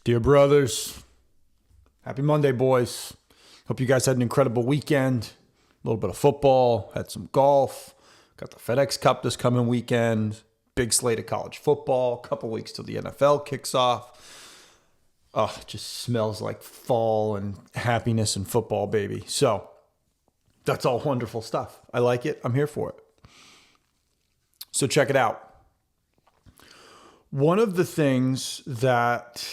Dear brothers, happy Monday, boys. Hope you guys had an incredible weekend. A little bit of football, had some golf, got the FedEx Cup this coming weekend, big slate of college football, a couple weeks till the NFL kicks off. Oh, it just smells like fall and happiness and football, baby. So that's all wonderful stuff. I like it. I'm here for it. So check it out. One of the things that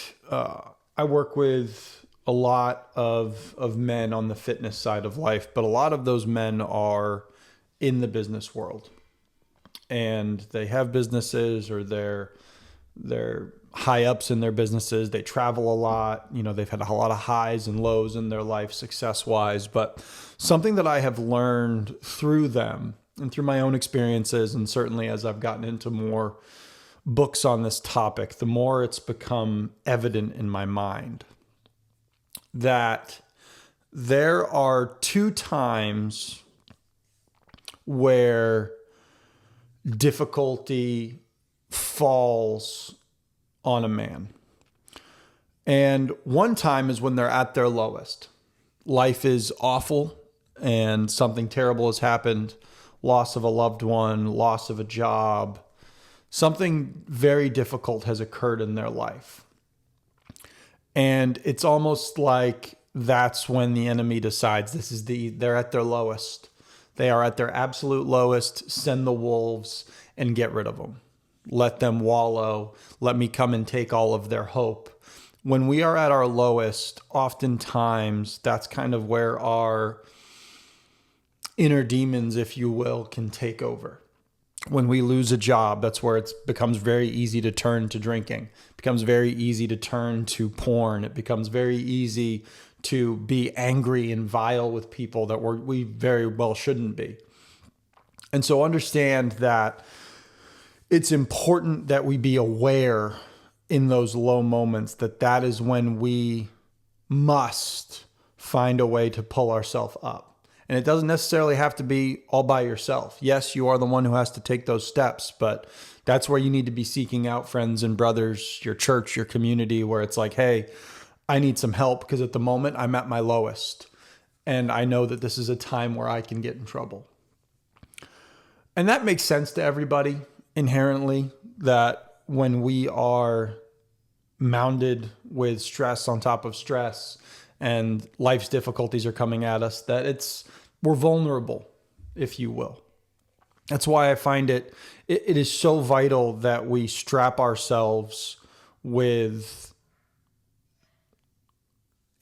I work with a lot of men on the fitness side of life, but a lot of those men are in the business world, and they have businesses, or they're high ups in their businesses. They travel a lot. You know, they've had a lot of highs and lows in their life success wise. But something that I have learned through them and through my own experiences, and certainly as I've gotten into more books on this topic, the more it's become evident in my mind that there are two times where difficulty falls on a man. And one time is when they're at their lowest. Life is awful and something terrible has happened. Loss of a loved one, loss of a job. Something very difficult has occurred in their life. And it's almost like that's when the enemy decides they're at their lowest. They are at their absolute lowest. Send the wolves and get rid of them. Let them wallow. Let me come and take all of their hope. When we are at our lowest, oftentimes that's kind of where our inner demons, if you will, can take over. When we lose a job, that's where it becomes very easy to turn to drinking. It becomes very easy to turn to porn. It becomes very easy to be angry and vile with people that we very well shouldn't be. And so understand that it's important that we be aware in those low moments that is when we must find a way to pull ourselves up. And it doesn't necessarily have to be all by yourself. Yes, you are the one who has to take those steps, but that's where you need to be seeking out friends and brothers, your church, your community, where it's like, hey, I need some help because at the moment I'm at my lowest. And I know that this is a time where I can get in trouble. And that makes sense to everybody inherently, that when we are mounded with stress on top of stress and life's difficulties are coming at us, that we're vulnerable, if you will. That's why I find it is so vital that we strap ourselves with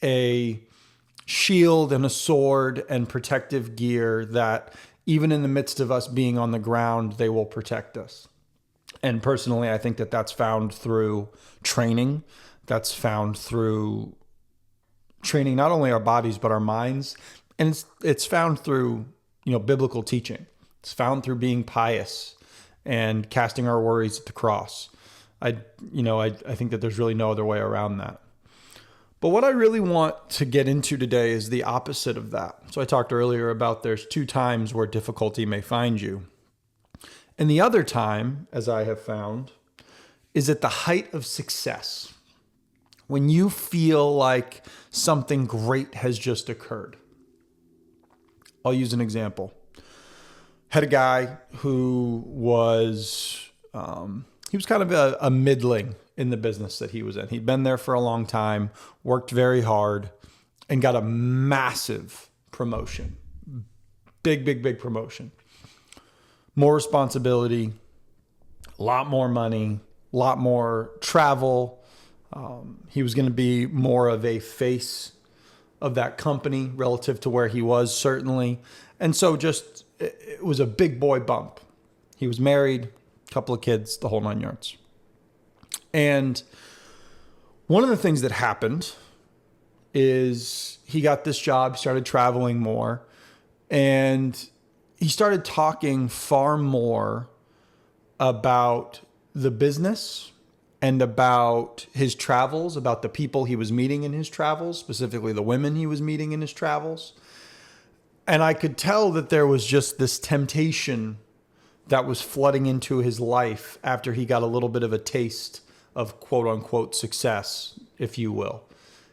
a shield and a sword and protective gear that even in the midst of us being on the ground, they will protect us. And personally, I think that that's found through training. That's found through training not only our bodies, but our minds. And it's found through, biblical teaching. It's found through being pious and casting our worries at the cross. I think that there's really no other way around that. But what I really want to get into today is the opposite of that. So I talked earlier about there's two times where difficulty may find you. And the other time, as I have found, is at the height of success. When you feel like something great has just occurred. I'll use an example. Had a guy who was, he was kind of a middling in the business that he was in. He'd been there for a long time, worked very hard, and got a massive promotion. Big promotion. More responsibility, a lot more money, a lot more travel. He was going to be more of a face of that company relative to where he was, certainly. And so it was a big boy bump. He was married, a couple of kids, the whole nine yards. And one of the things that happened is he got this job, started traveling more, and he started talking far more about the business and about his travels, about the people he was meeting in his travels, specifically the women he was meeting in his travels. And I could tell that there was just this temptation that was flooding into his life after he got a little bit of a taste of quote unquote success if you will.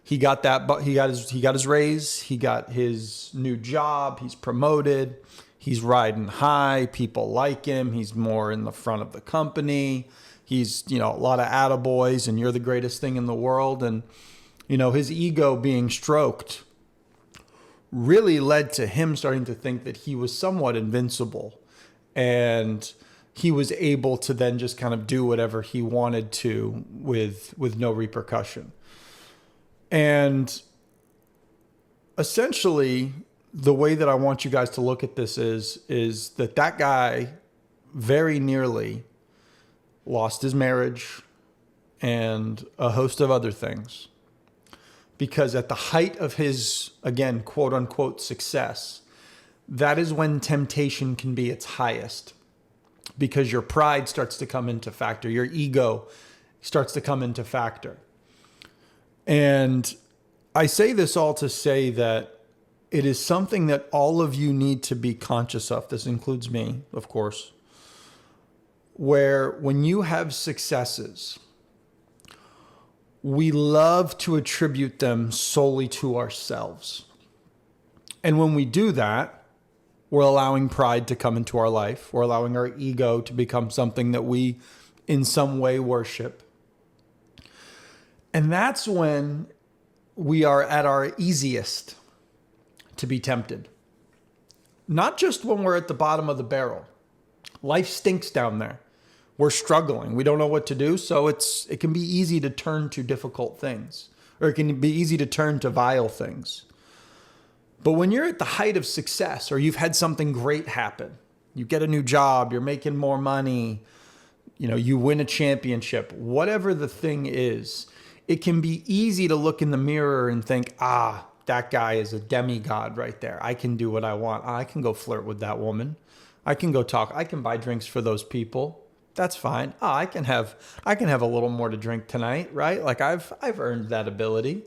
He got that, but he got his raise. He got his new job. He's promoted. He's riding high. People like him. He's more in the front of the company. He's, a lot of attaboys, and you're the greatest thing in the world. And, his ego being stroked really led to him starting to think that he was somewhat invincible. And he was able to then just kind of do whatever he wanted to with no repercussion. And essentially, the way that I want you guys to look at this is that guy very nearly lost his marriage and a host of other things. Because at the height of his, again, quote unquote, success, that is when temptation can be its highest. Because your pride starts to come into factor. Your ego starts to come into factor. And I say this all to say that it is something that all of you need to be conscious of. This includes me, of course. Where when you have successes, we love to attribute them solely to ourselves. And when we do that, we're allowing pride to come into our life. We're allowing our ego to become something that we in some way worship. And that's when we are at our easiest to be tempted. Not just when we're at the bottom of the barrel. Life stinks down there. We're struggling. We don't know what to do. So it can be easy to turn to difficult things, or it can be easy to turn to vile things. But when you're at the height of success, or you've had something great happen, you get a new job, you're making more money, you win a championship, whatever the thing is, it can be easy to look in the mirror and think, that guy is a demigod right there. I can do what I want. I can go flirt with that woman. I can go talk. I can buy drinks for those people. That's fine. I can have a little more to drink tonight, right? Like I've earned that ability,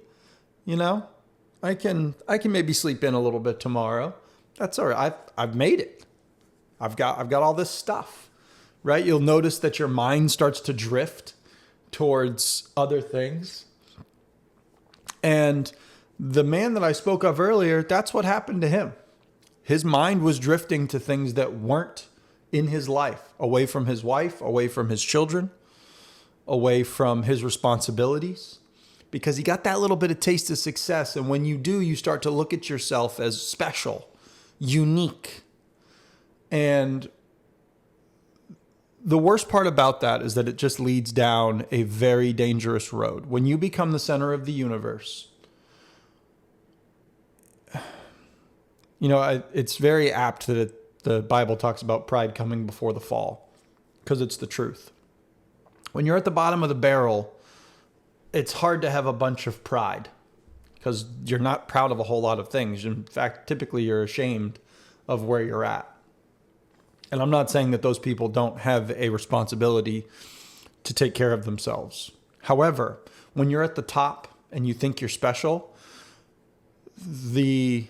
I can maybe sleep in a little bit tomorrow. That's all right. I've made it. I've got all this stuff, right? You'll notice that your mind starts to drift towards other things. And the man that I spoke of earlier, that's what happened to him. His mind was drifting to things that weren't in his life, away from his wife, away from his children, away from his responsibilities, because he got that little bit of taste of success. And when you do, you start to look at yourself as special, unique. And the worst part about that is that it just leads down a very dangerous road. When you become the center of the universe, it's very apt that the Bible talks about pride coming before the fall, because it's the truth. When you're at the bottom of the barrel, it's hard to have a bunch of pride, because you're not proud of a whole lot of things. In fact, typically you're ashamed of where you're at. And I'm not saying that those people don't have a responsibility to take care of themselves. However, when you're at the top and you think you're special, the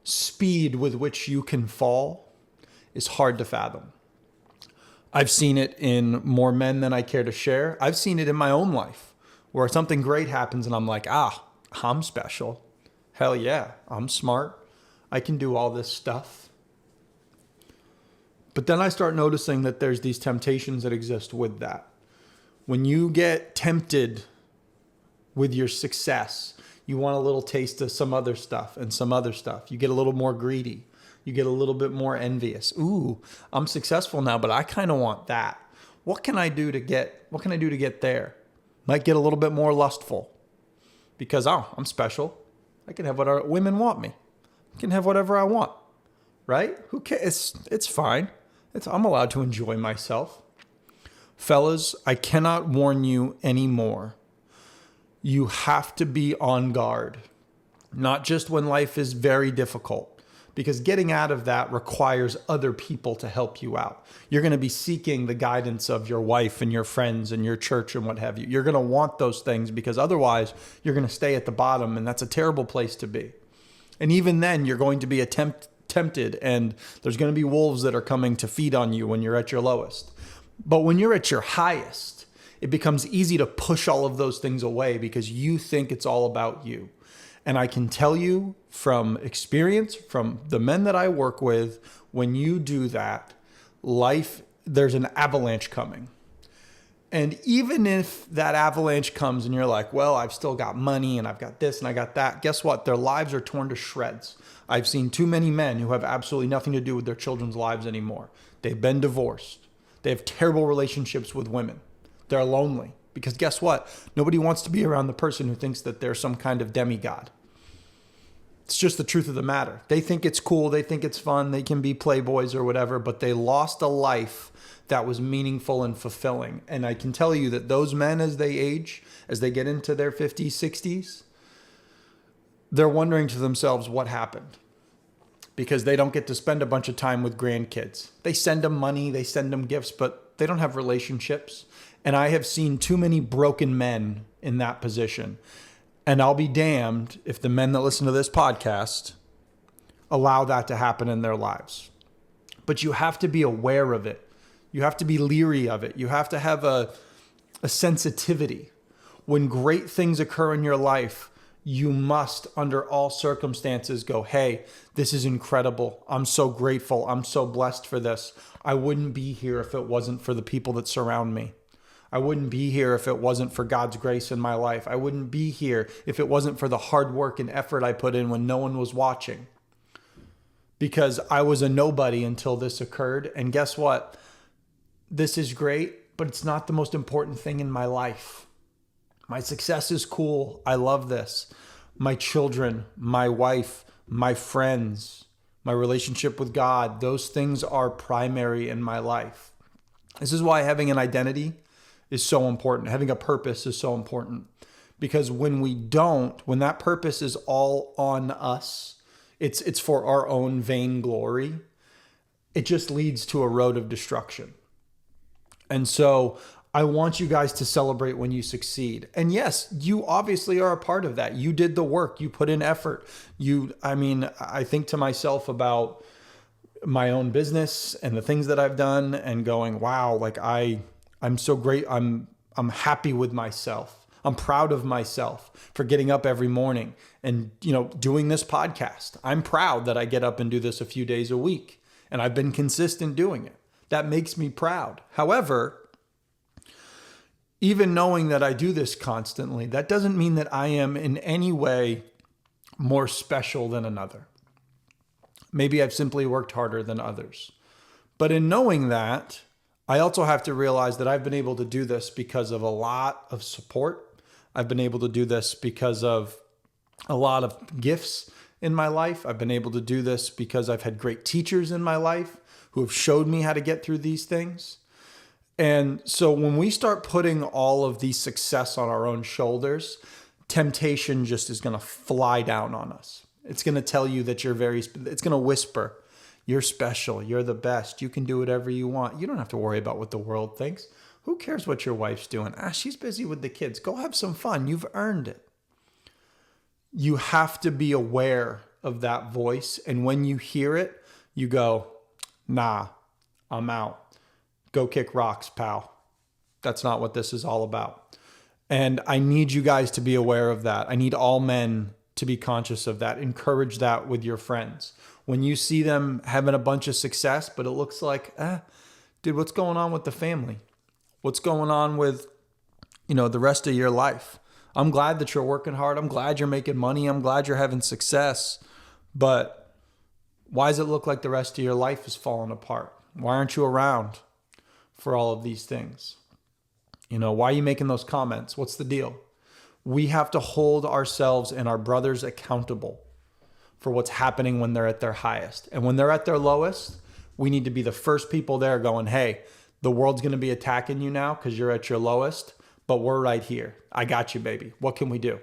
speed with which you can fall is hard to fathom. I've seen it in more men than I care to share. I've seen it in my own life where something great happens and I'm like, I'm special. Hell yeah, I'm smart. I can do all this stuff. But then I start noticing that there's these temptations that exist with that. When you get tempted with your success, you want a little taste of some other stuff and some other stuff. You get a little more greedy. You get a little bit more envious. Ooh, I'm successful now, but I kind of want that. What can I do to get there? Might get a little bit more lustful because, I'm special. I can have whatever women want me. I can have whatever I want, right? Who cares? It's fine. I'm allowed to enjoy myself. Fellas, I cannot warn you anymore. You have to be on guard, not just when life is very difficult, because getting out of that requires other people to help you out. You're going to be seeking the guidance of your wife and your friends and your church and what have you. You're going to want those things because otherwise you're going to stay at the bottom, and that's a terrible place to be. And even then, you're going to be tempted, and there's going to be wolves that are coming to feed on you when you're at your lowest. But when you're at your highest, it becomes easy to push all of those things away because you think it's all about you. And I can tell you from experience, from the men that I work with, when you do that, there's an avalanche coming. And even if that avalanche comes and you're like, well, I've still got money and I've got this and I got that, guess what? Their lives are torn to shreds. I've seen too many men who have absolutely nothing to do with their children's lives anymore. They've been divorced. They have terrible relationships with women. They're lonely because guess what? Nobody wants to be around the person who thinks that they're some kind of demigod. It's just the truth of the matter. They think it's cool. They think it's fun. They can be playboys or whatever, but they lost a life that was meaningful and fulfilling. And I can tell you that those men, as they age, as they get into their 50s, 60s, they're wondering to themselves what happened because they don't get to spend a bunch of time with grandkids. They send them money, they send them gifts, but they don't have relationships. And I have seen too many broken men in that position. And I'll be damned if the men that listen to this podcast allow that to happen in their lives. But you have to be aware of it. You have to be leery of it. You have to have a sensitivity. When great things occur in your life, you must, under all circumstances, go, hey, this is incredible. I'm so grateful. I'm so blessed for this. I wouldn't be here if it wasn't for the people that surround me. I wouldn't be here if it wasn't for God's grace in my life. I wouldn't be here if it wasn't for the hard work and effort I put in when no one was watching. Because I was a nobody until this occurred. And guess what? This is great, but it's not the most important thing in my life. My success is cool. I love this. My children, my wife, my friends, my relationship with God, those things are primary in my life. This is why having an identity is so important. Having a purpose is so important. Because when that purpose is all on us, it's for our own vain glory, it just leads to a road of destruction. And so I want you guys to celebrate when you succeed. And yes, you obviously are a part of that. You did the work. You put in effort. I think to myself about my own business and the things that I've done and going, wow, like I'm so great. I'm happy with myself. I'm proud of myself for getting up every morning and, doing this podcast. I'm proud that I get up and do this a few days a week. And I've been consistent doing it. That makes me proud. However, even knowing that I do this constantly, that doesn't mean that I am in any way more special than another. Maybe I've simply worked harder than others. But in knowing that, I also have to realize that I've been able to do this because of a lot of support. I've been able to do this because of a lot of gifts in my life. I've been able to do this because I've had great teachers in my life who have showed me how to get through these things. And so when we start putting all of these success on our own shoulders, temptation just is going to fly down on us. It's going to tell you that it's going to whisper, you're special, you're the best, you can do whatever you want. You don't have to worry about what the world thinks. Who cares what your wife's doing? She's busy with the kids. Go have some fun. You've earned it. You have to be aware of that voice. And when you hear it, you go, nah, I'm out. Go kick rocks, pal. That's not what this is all about. And I need you guys to be aware of that. I need all men to be conscious of that. Encourage that with your friends. When you see them having a bunch of success, but it looks like, dude, what's going on with the family? What's going on with, the rest of your life? I'm glad that you're working hard. I'm glad you're making money. I'm glad you're having success. But why does it look like the rest of your life is falling apart? Why aren't you around for all of these things? Why are you making those comments? What's the deal? We have to hold ourselves and our brothers accountable for what's happening when they're at their highest. And when they're at their lowest, we need to be the first people there going, hey, the world's going to be attacking you now because you're at your lowest, but we're right here. I got you, baby. What can we do?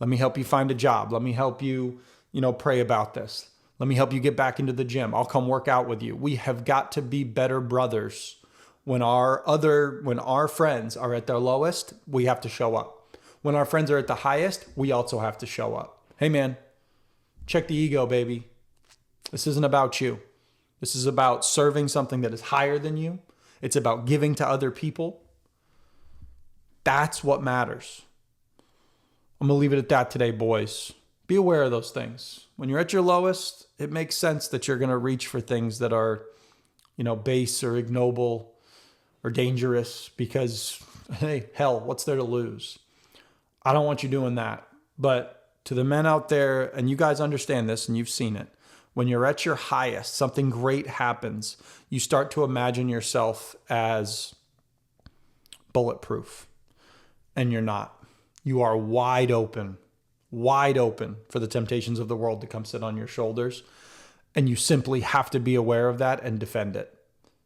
Let me help you find a job. Let me help you, pray about this. Let me help you get back into the gym. I'll come work out with you. We have got to be better brothers. When our friends are at their lowest, we have to show up. When our friends are at the highest, we also have to show up. Hey man, check the ego, baby. This isn't about you. This is about serving something that is higher than you. It's about giving to other people. That's what matters. I'm going to leave it at that today, boys. Be aware of those things. When you're at your lowest, it makes sense that you're going to reach for things that are, base or ignoble or dangerous because, hey, hell, what's there to lose? I don't want you doing that. But to the men out there, and you guys understand this and you've seen it, when you're at your highest, something great happens. You start to imagine yourself as bulletproof, and you're not. You are wide open for the temptations of the world to come sit on your shoulders. And you simply have to be aware of that and defend it.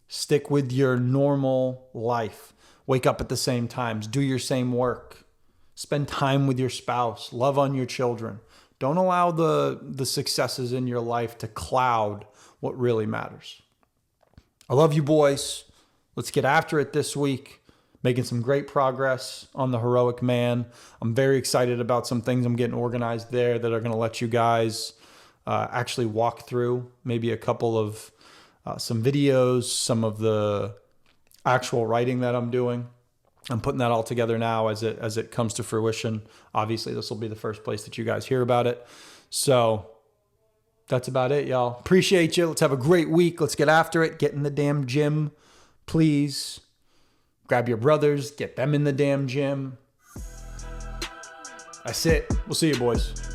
Stick with your normal life. Wake up at the same times. Do your same work. Spend time with your spouse. Love on your children. Don't allow the successes in your life to cloud what really matters. I love you, boys. Let's get after it this week. Making some great progress on the heroic man. I'm very excited about some things I'm getting organized there that are going to let you guys actually walk through maybe a couple of some videos, some of the actual writing that I'm doing. I'm putting that all together now as it comes to fruition. Obviously, this will be the first place that you guys hear about it. So that's about it, y'all. Appreciate you. Let's have a great week. Let's get after it. Get in the damn gym, please. Grab your brothers. Get them in the damn gym. That's it. We'll see you, boys.